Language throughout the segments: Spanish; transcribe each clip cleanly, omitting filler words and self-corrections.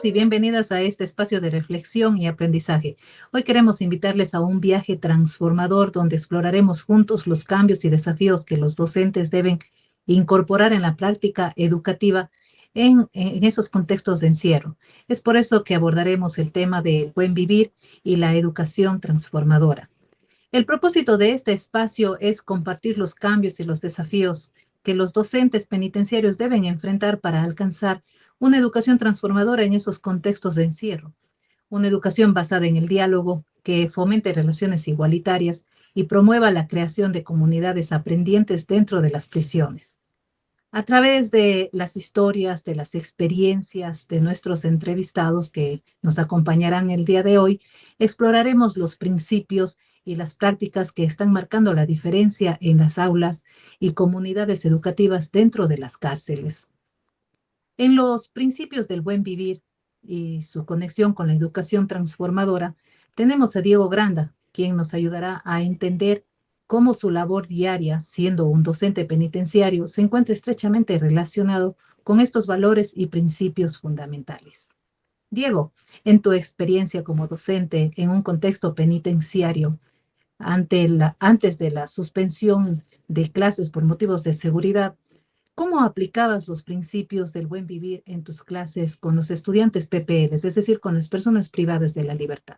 Bienvenidos y bienvenidas a este espacio de reflexión y aprendizaje. Hoy queremos invitarles a un viaje transformador donde exploraremos juntos los cambios y desafíos que los docentes deben incorporar en la práctica educativa en esos contextos de encierro. Es por eso que abordaremos el tema del buen vivir y la educación transformadora. El propósito de este espacio es compartir los cambios y los desafíos que los docentes penitenciarios deben enfrentar para alcanzar una educación transformadora en esos contextos de encierro, una educación basada en el diálogo que fomente relaciones igualitarias y promueva la creación de comunidades aprendientes dentro de las prisiones. A través de las historias, de las experiencias de nuestros entrevistados que nos acompañarán el día de hoy, exploraremos los principios y las prácticas que están marcando la diferencia en las aulas y comunidades educativas dentro de las cárceles. En los principios del buen vivir y su conexión con la educación transformadora, tenemos a Diego Granda, quien nos ayudará a entender cómo su labor diaria, siendo un docente penitenciario, se encuentra estrechamente relacionado con estos valores y principios fundamentales. Diego, en tu experiencia como docente en un contexto penitenciario, antes de la suspensión de clases por motivos de seguridad, ¿cómo aplicabas los principios del buen vivir en tus clases con los estudiantes PPLs, es decir, con las personas privadas de la libertad?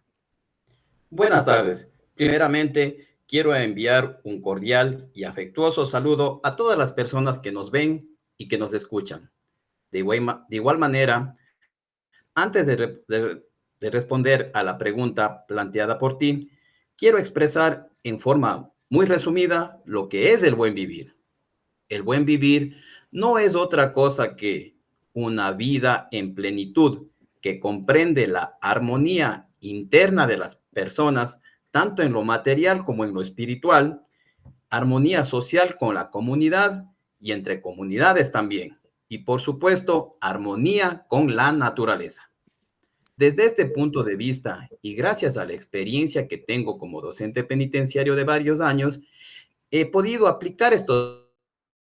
Buenas tardes. Primeramente, quiero enviar un cordial y afectuoso saludo a todas las personas que nos ven y que nos escuchan. De igual manera, antes de responder a la pregunta planteada por ti, quiero expresar en forma muy resumida lo que es el buen vivir. El buen vivir no es otra cosa que una vida en plenitud que comprende la armonía interna de las personas, tanto en lo material como en lo espiritual, armonía social con la comunidad y entre comunidades también, y por supuesto, armonía con la naturaleza. Desde este punto de vista y gracias a la experiencia que tengo como docente penitenciario de varios años, he podido aplicar estos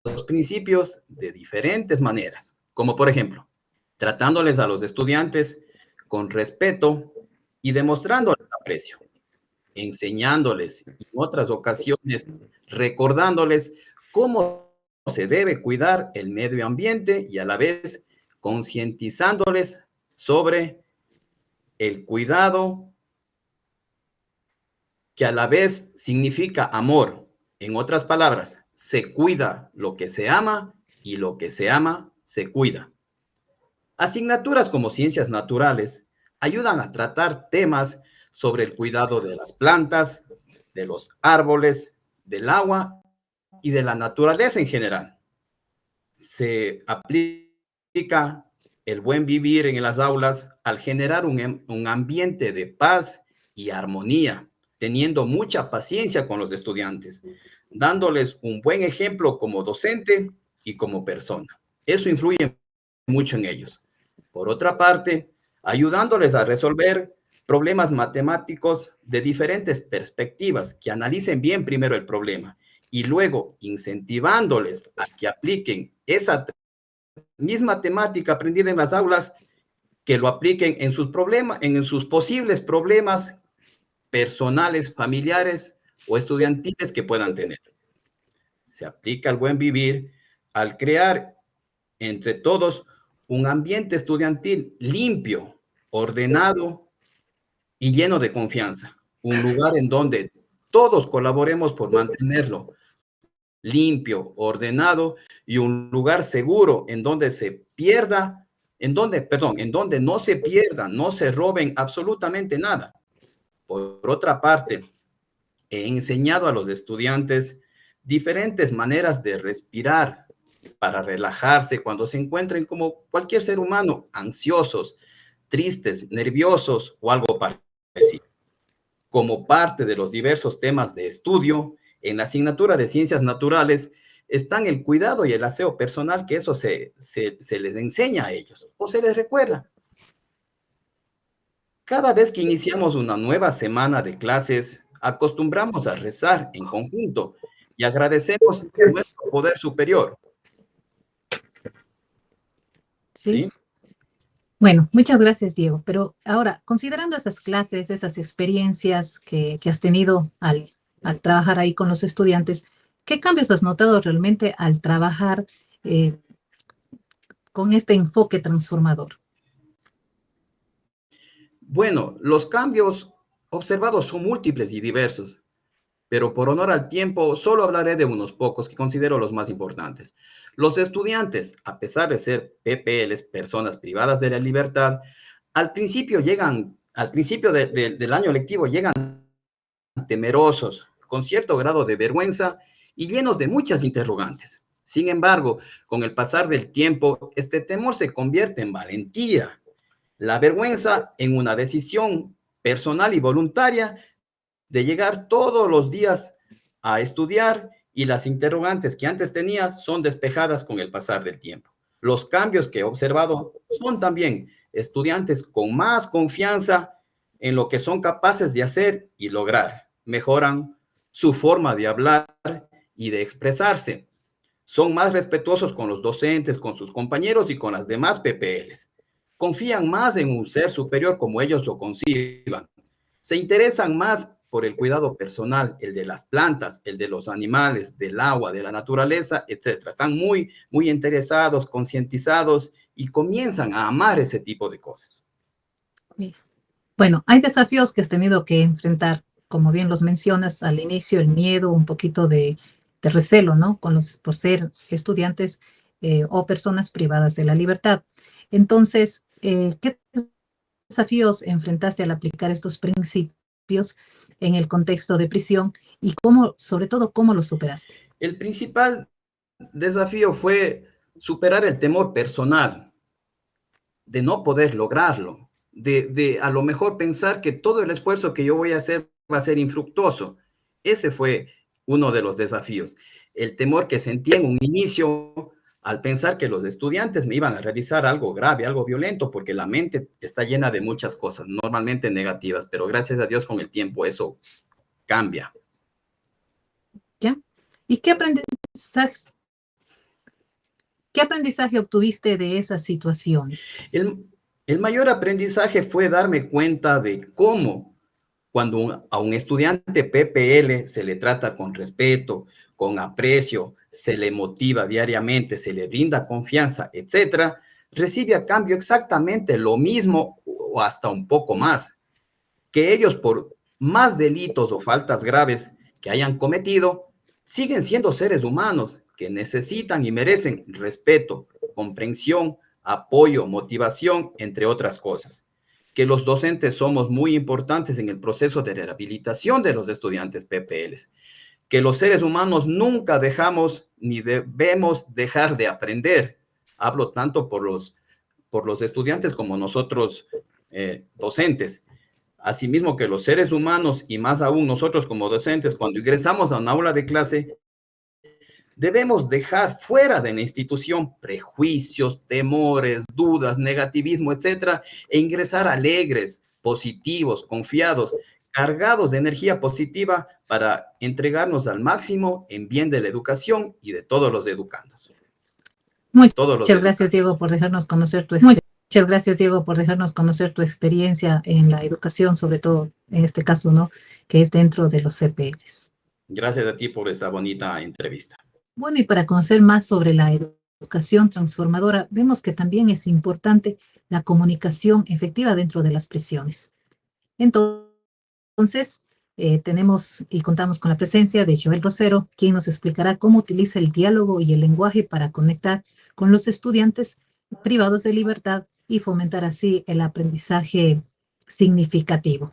los principios de diferentes maneras, como por ejemplo, tratándoles a los estudiantes con respeto y demostrándoles aprecio, enseñándoles en otras ocasiones, recordándoles cómo se debe cuidar el medio ambiente y a la vez concientizándoles sobre el cuidado que a la vez significa amor. En otras palabras, se cuida lo que se ama y lo que se ama se cuida. Asignaturas como ciencias naturales ayudan a tratar temas sobre el cuidado de las plantas, de los árboles, del agua y de la naturaleza en general. Se aplica el buen vivir en las aulas al generar un ambiente de paz y armonía, teniendo mucha paciencia con los estudiantes, dándoles un buen ejemplo como docente y como persona. Eso influye mucho en ellos. Por otra parte, ayudándoles a resolver problemas matemáticos de diferentes perspectivas, que analicen bien primero el problema y luego incentivándoles a que apliquen esa misma temática aprendida en las aulas, que lo apliquen en sus problemas, en sus posibles problemas personales, familiares o estudiantiles que puedan tener. Se aplica el buen vivir al crear entre todos un ambiente estudiantil limpio, ordenado y lleno de confianza. Un lugar en donde todos colaboremos por mantenerlo limpio, ordenado y un lugar seguro en donde se pierda, en donde no se pierda, no se roben absolutamente nada. Por otra parte, he enseñado a los estudiantes diferentes maneras de respirar para relajarse cuando se encuentren como cualquier ser humano, ansiosos, tristes, nerviosos o algo parecido. Como parte de los diversos temas de estudio, en la asignatura de ciencias naturales están el cuidado y el aseo personal, que eso se les enseña a ellos o se les recuerda. Cada vez que iniciamos una nueva semana de clases, acostumbramos a rezar en conjunto y agradecemos a nuestro poder superior, Sí. ¿sí? Bueno, muchas gracias, Diego. Pero ahora, considerando esas clases, esas experiencias que has tenido al trabajar ahí con los estudiantes, ¿qué cambios has notado realmente al trabajar eh, con este enfoque transformador? Bueno, los cambios observados son múltiples y diversos, pero por honor al tiempo solo hablaré de unos pocos que considero los más importantes. Los estudiantes, a pesar de ser PPLs, personas privadas de la libertad, al principio del año lectivo llegan temerosos, con cierto grado de vergüenza y llenos de muchas interrogantes. Sin embargo, con el pasar del tiempo, este temor se convierte en valentía, la vergüenza en una decisión personal y voluntaria de llegar todos los días a estudiar, y las interrogantes que antes tenías son despejadas con el pasar del tiempo. Los cambios que he observado son también estudiantes con más confianza en lo que son capaces de hacer y lograr. Mejoran su forma de hablar y de expresarse. Son más respetuosos con los docentes, con sus compañeros y con las demás PPLs. Confían más en un ser superior como ellos lo conciban. Se interesan más por el cuidado personal, el de las plantas, el de los animales, del agua, de la naturaleza, etcétera. Están muy interesados, concientizados y comienzan a amar ese tipo de cosas. Sí. Bueno, hay desafíos que has tenido que enfrentar, como bien los mencionas al inicio, el miedo, un poquito de recelo, ¿no? Por ser estudiantes o personas privadas de la libertad. Entonces, ¿qué desafíos enfrentaste al aplicar estos principios en el contexto de prisión y cómo, sobre todo, cómo los superaste? El principal desafío fue superar el temor personal de no poder lograrlo, de a lo mejor pensar que todo el esfuerzo que yo voy a hacer va a ser infructuoso. Ese fue uno de los desafíos. El temor que sentí en un inicio al pensar que los estudiantes me iban a realizar algo grave, algo violento, porque la mente está llena de muchas cosas, normalmente negativas, pero gracias a Dios con el tiempo eso cambia. ¿Ya? ¿Y qué aprendizaje obtuviste de esas situaciones? El, el mayor aprendizaje fue darme cuenta de cómo cuando a un estudiante PPL se le trata con respeto, con aprecio, se le motiva diariamente, se le brinda confianza, etcétera, recibe a cambio exactamente lo mismo o hasta un poco más, que ellos por más delitos o faltas graves que hayan cometido, siguen siendo seres humanos que necesitan y merecen respeto, comprensión, apoyo, motivación, entre otras cosas. Que los docentes somos muy importantes en el proceso de rehabilitación de los estudiantes PPLs. Que los seres humanos nunca dejamos ni debemos dejar de aprender. Hablo tanto por los estudiantes como nosotros docentes. Asimismo que los seres humanos y más aún nosotros como docentes, cuando ingresamos a un aula de clase, debemos dejar fuera de la institución prejuicios, temores, dudas, negativismo, etcétera, e ingresar alegres, positivos, confiados, cargados de energía positiva para entregarnos al máximo en bien de la educación y de todos los educandos. Muchas Todos los gracias, Diego, educandos. por dejarnos conocer muchas gracias, Diego, por dejarnos conocer tu experiencia en la educación, sobre todo en este caso, ¿no? Que es dentro de los CPLs. Gracias a ti por esta bonita entrevista. Bueno, y para conocer más sobre la educación transformadora, vemos que también es importante la comunicación efectiva dentro de las prisiones. Entonces, tenemos y contamos con la presencia de Joel Rosero, quien nos explicará cómo utiliza el diálogo y el lenguaje para conectar con los estudiantes privados de libertad y fomentar así el aprendizaje significativo.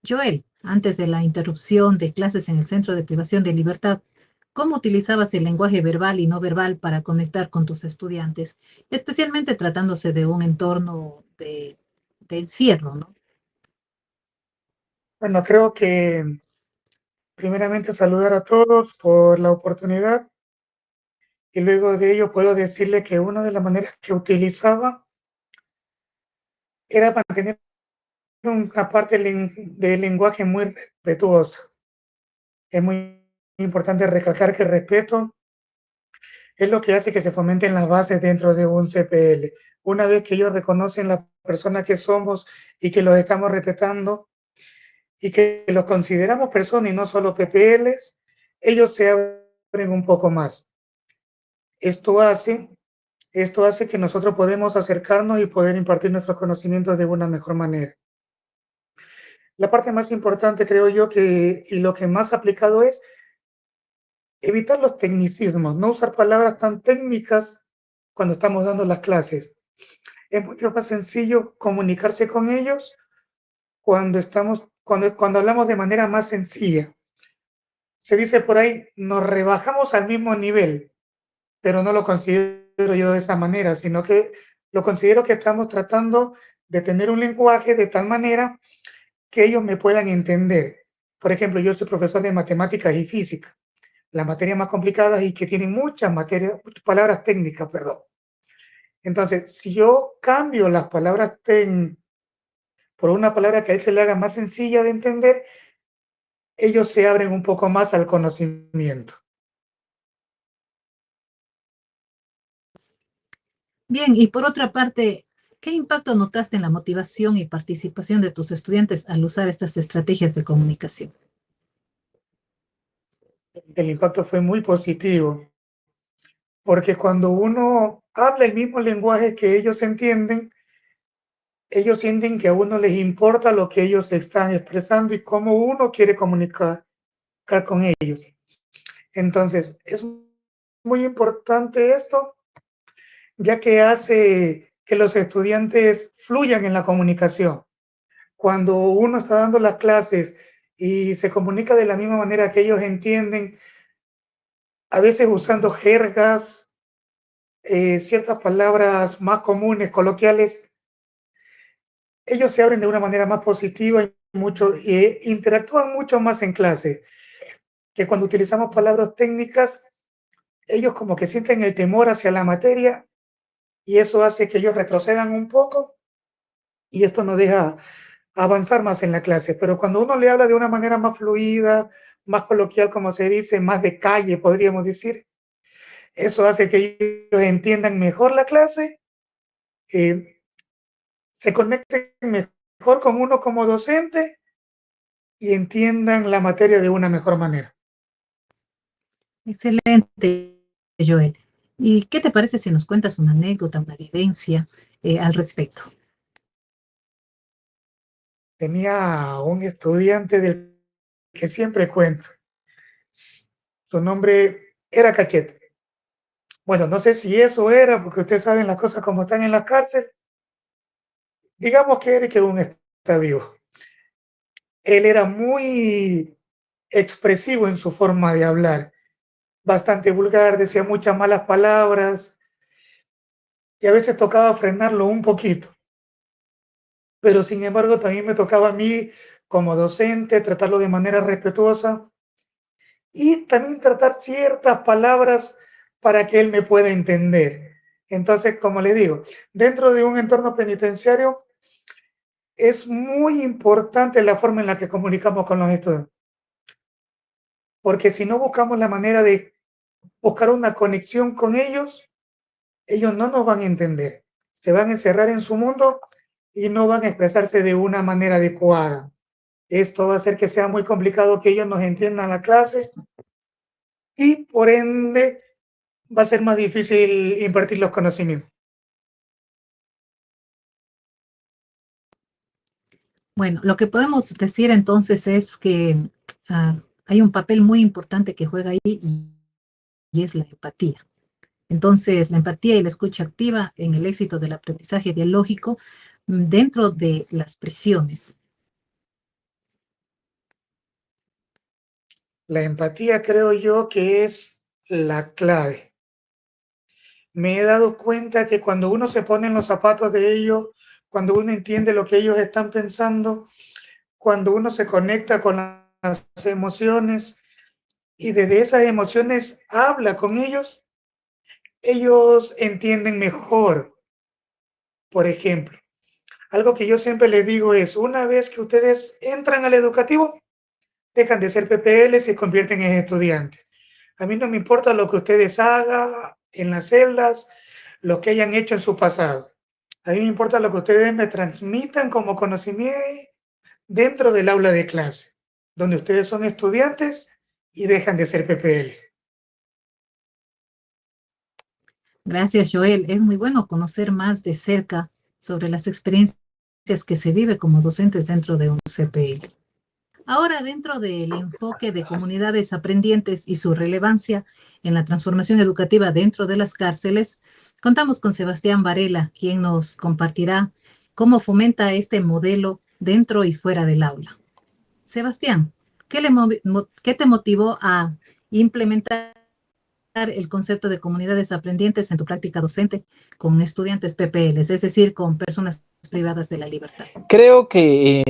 Joel, antes de la interrupción de clases en el Centro de Privación de Libertad, ¿cómo utilizabas el lenguaje verbal y no verbal para conectar con tus estudiantes, especialmente tratándose de un entorno de encierro, ¿no? Bueno, creo que primeramente saludar a todos por la oportunidad y luego de ello puedo decirle que una de las maneras que utilizaba era mantener una parte del lenguaje muy respetuoso. Es muy importante recalcar que el respeto es lo que hace que se fomenten las bases dentro de un CPL. Una vez que ellos reconocen la persona que somos y que los estamos respetando y que los consideramos personas y no solo PPLs, ellos se abren un poco más. Esto hace que nosotros podemos acercarnos y poder impartir nuestros conocimientos de una mejor manera. La parte más importante, creo yo, y lo que más aplicado es evitar los tecnicismos, no usar palabras tan técnicas cuando estamos dando las clases. Es mucho más sencillo comunicarse con ellos cuando hablamos de manera más sencilla. Se dice por ahí, nos rebajamos al mismo nivel, pero no lo considero yo de esa manera, sino que lo considero que estamos tratando de tener un lenguaje de tal manera que ellos me puedan entender. Por ejemplo, yo soy profesor de matemáticas y física, las materias más complicadas y que tienen muchas palabras técnicas, perdón. Entonces, si yo cambio las palabras por una palabra que a él se le haga más sencilla de entender, ellos se abren un poco más al conocimiento. Bien, y por otra parte, ¿qué impacto notaste en la motivación y participación de tus estudiantes al usar estas estrategias de comunicación? El impacto fue muy positivo, porque cuando uno habla el mismo lenguaje que ellos entienden, ellos sienten que a uno les importa lo que ellos están expresando y cómo uno quiere comunicar con ellos. Entonces, es muy importante esto, ya que hace que los estudiantes fluyan en la comunicación. Cuando uno está dando las clases y se comunica de la misma manera que ellos entienden, a veces usando jergas, ciertas palabras más comunes, coloquiales, ellos se abren de una manera más positiva y interactúan mucho más en clase, que cuando utilizamos palabras técnicas, ellos como que sienten el temor hacia la materia y eso hace que ellos retrocedan un poco y esto nos deja avanzar más en la clase. Pero cuando uno le habla de una manera más fluida, más coloquial, como se dice, más de calle, podríamos decir, eso hace que ellos entiendan mejor la clase, se conecten mejor con uno como docente y entiendan la materia de una mejor manera. Excelente, Joel. ¿Y qué te parece si nos cuentas una anécdota, una vivencia al respecto? Tenía un estudiante del que siempre cuento. Su nombre era Cachete. Bueno, no sé si eso era, porque ustedes saben las cosas como están en la cárcel. Digamos que Eric aún está vivo. Él era muy expresivo en su forma de hablar, bastante vulgar, decía muchas malas palabras y a veces tocaba frenarlo un poquito. Pero sin embargo también me tocaba a mí como docente tratarlo de manera respetuosa y también tratar ciertas palabras para que él me pueda entender. Entonces, como le digo, dentro de un entorno penitenciario es muy importante la forma en la que comunicamos con los estudiantes, porque si no buscamos la manera de buscar una conexión con ellos no nos van a entender, se van a encerrar en su mundo y no van a expresarse de una manera adecuada. Esto va a hacer que sea muy complicado que ellos nos entiendan la clase y por ende va a ser más difícil impartir los conocimientos. Bueno, lo que podemos decir entonces es que hay un papel muy importante que juega ahí y es la empatía. Entonces, la empatía y la escucha activa en el éxito del aprendizaje dialógico dentro de las presiones. La empatía creo yo que es la clave. Me he dado cuenta que cuando uno se pone en los zapatos de ellos, cuando uno entiende lo que ellos están pensando, cuando uno se conecta con las emociones y desde esas emociones habla con ellos entienden mejor. Por ejemplo, algo que yo siempre les digo es, una vez que ustedes entran al educativo, dejan de ser PPL y se convierten en estudiantes. A mí no me importa lo que ustedes hagan, en las celdas, lo que hayan hecho en su pasado. A mí me importa lo que ustedes me transmitan como conocimiento dentro del aula de clase, donde ustedes son estudiantes y dejan de ser PPLs. Gracias, Joel. Es muy bueno conocer más de cerca sobre las experiencias que se vive como docentes dentro de un CPL. Ahora, dentro del enfoque de comunidades aprendientes y su relevancia en la transformación educativa dentro de las cárceles, contamos con Sebastián Varela, quien nos compartirá cómo fomenta este modelo dentro y fuera del aula. Sebastián, ¿qué te motivó a implementar el concepto de comunidades aprendientes en tu práctica docente con estudiantes PPLs, es decir, con personas privadas de la libertad? Creo que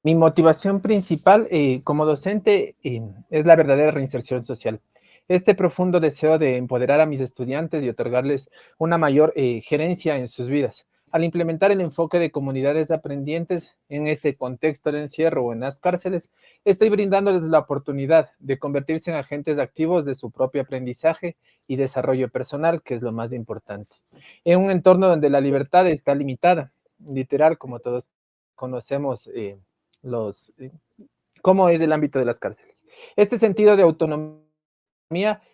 mi motivación principal como docente es la verdadera reinserción social. Este profundo deseo de empoderar a mis estudiantes y otorgarles una mayor gerencia en sus vidas. Al implementar el enfoque de comunidades aprendientes en este contexto de encierro o en las cárceles, estoy brindándoles la oportunidad de convertirse en agentes activos de su propio aprendizaje y desarrollo personal, que es lo más importante. En un entorno donde la libertad está limitada, literal, como todos conocemos cómo es el ámbito de las cárceles. Este sentido de autonomía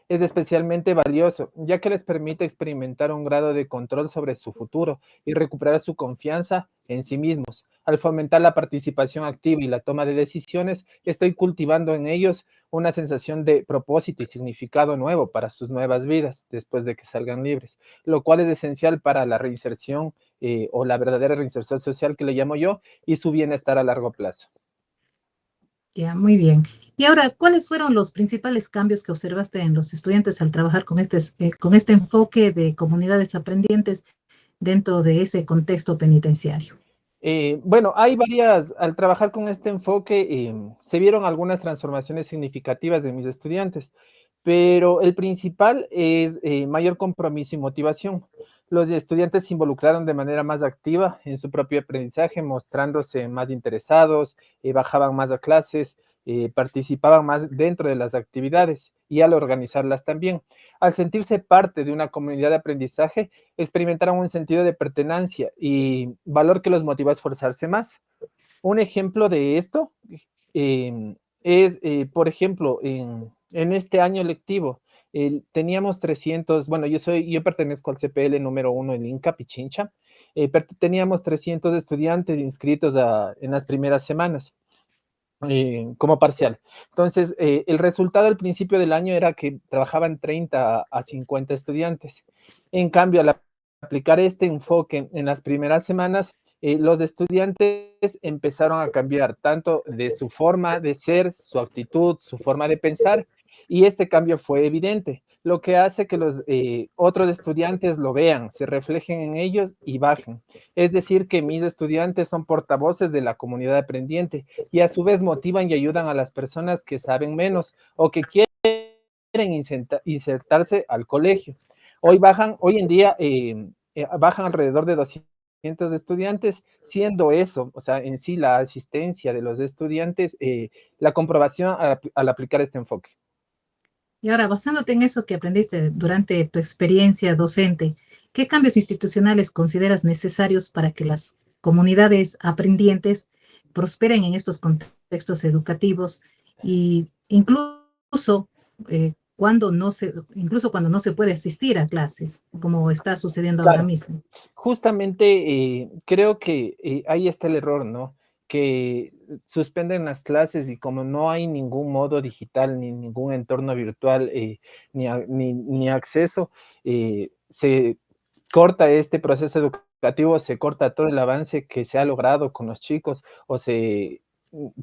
es especialmente valioso, ya que les permite experimentar un grado de control sobre su futuro y recuperar su confianza en sí mismos. Al fomentar la participación activa y la toma de decisiones, estoy cultivando en ellos una sensación de propósito y significado nuevo para sus nuevas vidas después de que salgan libres, lo cual es esencial para la reinserción o la verdadera reinserción social que le llamo yo y su bienestar a largo plazo. Ya, muy bien. Y ahora, ¿cuáles fueron los principales cambios que observaste en los estudiantes al trabajar con este enfoque de comunidades aprendientes dentro de ese contexto penitenciario? Bueno, al trabajar con este enfoque, se vieron algunas transformaciones significativas de mis estudiantes, pero el principal es mayor compromiso y motivación. Los estudiantes se involucraron de manera más activa en su propio aprendizaje, mostrándose más interesados, bajaban más a clases, participaban más dentro de las actividades y al organizarlas también. Al sentirse parte de una comunidad de aprendizaje, experimentaron un sentido de pertenencia y valor que los motiva a esforzarse más. Un ejemplo de esto por ejemplo, en este año lectivo, teníamos 300, bueno, yo pertenezco al CPL número 1 en Inca, Pichincha, teníamos 300 estudiantes inscritos en las primeras semanas. Como parcial. Entonces, el resultado al principio del año era que trabajaban 30 a 50 estudiantes. En cambio, al aplicar este enfoque en las primeras semanas, los estudiantes empezaron a cambiar tanto de su forma de ser, su actitud, su forma de pensar, y este cambio fue evidente, lo que hace que los otros estudiantes lo vean, se reflejen en ellos y bajen. Es decir, que mis estudiantes son portavoces de la comunidad aprendiente y a su vez motivan y ayudan a las personas que saben menos o que quieren insertarse al colegio. Hoy en día bajan alrededor de 200 estudiantes, siendo eso, o sea, en sí la asistencia de los estudiantes, la comprobación al aplicar este enfoque. Y ahora, basándote en eso que aprendiste durante tu experiencia docente, ¿qué cambios institucionales consideras necesarios para que las comunidades aprendientes prosperen en estos contextos educativos y incluso cuando no se puede asistir a clases, como está sucediendo ahora mismo? Justamente creo que ahí está el error, ¿no? Que suspenden las clases y como no hay ningún modo digital ni ningún entorno virtual ni acceso, se corta este proceso educativo, se corta todo el avance que se ha logrado con los chicos o se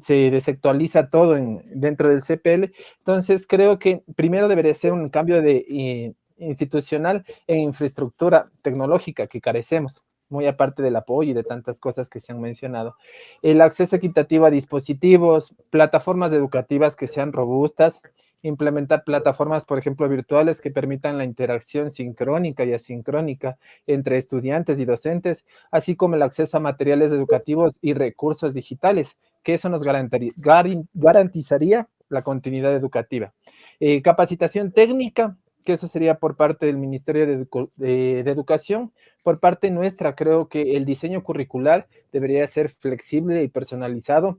desactualiza todo dentro del CPL. Entonces creo que primero debería ser un cambio institucional en infraestructura tecnológica que carecemos, muy aparte del apoyo y de tantas cosas que se han mencionado. El acceso equitativo a dispositivos, plataformas educativas que sean robustas, implementar plataformas, por ejemplo, virtuales que permitan la interacción sincrónica y asincrónica entre estudiantes y docentes, así como el acceso a materiales educativos y recursos digitales, que eso nos garantizaría la continuidad educativa. Capacitación técnica, que eso sería por parte del Ministerio de Educación. Por parte nuestra, creo que el diseño curricular debería ser flexible y personalizado,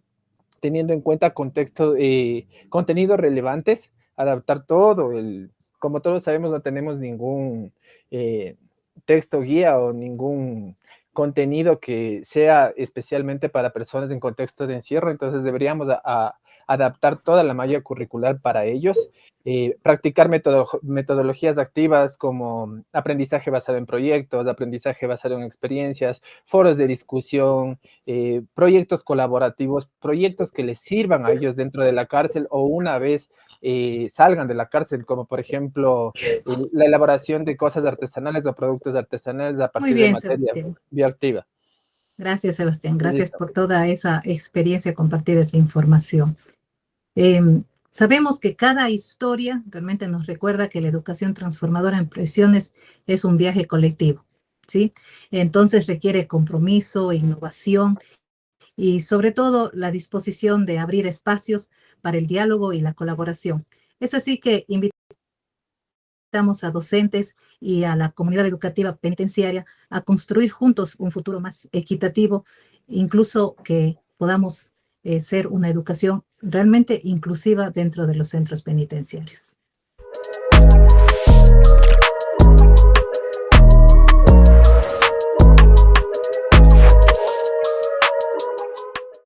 teniendo en cuenta contenidos relevantes, adaptar todo. Como todos sabemos, no tenemos ningún texto guía o ningún contenido que sea especialmente para personas en contexto de encierro, entonces deberíamos adaptar toda la malla curricular para ellos, practicar metodologías activas como aprendizaje basado en proyectos, aprendizaje basado en experiencias, foros de discusión, proyectos colaborativos, proyectos que les sirvan a ellos dentro de la cárcel o una vez salgan de la cárcel, como por ejemplo la elaboración de cosas artesanales o productos artesanales a Muy partir de bien, materia Sebastián. bioactiva. Gracias, Sebastián. Gracias Listo. por toda esa experiencia, compartir esa información. Sabemos que cada historia realmente nos recuerda que la educación transformadora en prisiones es un viaje colectivo, ¿sí? Entonces requiere compromiso, innovación y sobre todo la disposición de abrir espacios para el diálogo y la colaboración. Es así que invitamos a docentes y a la comunidad educativa penitenciaria a construir juntos un futuro más equitativo, incluso que podamos ser una educación realmente inclusiva dentro de los centros penitenciarios.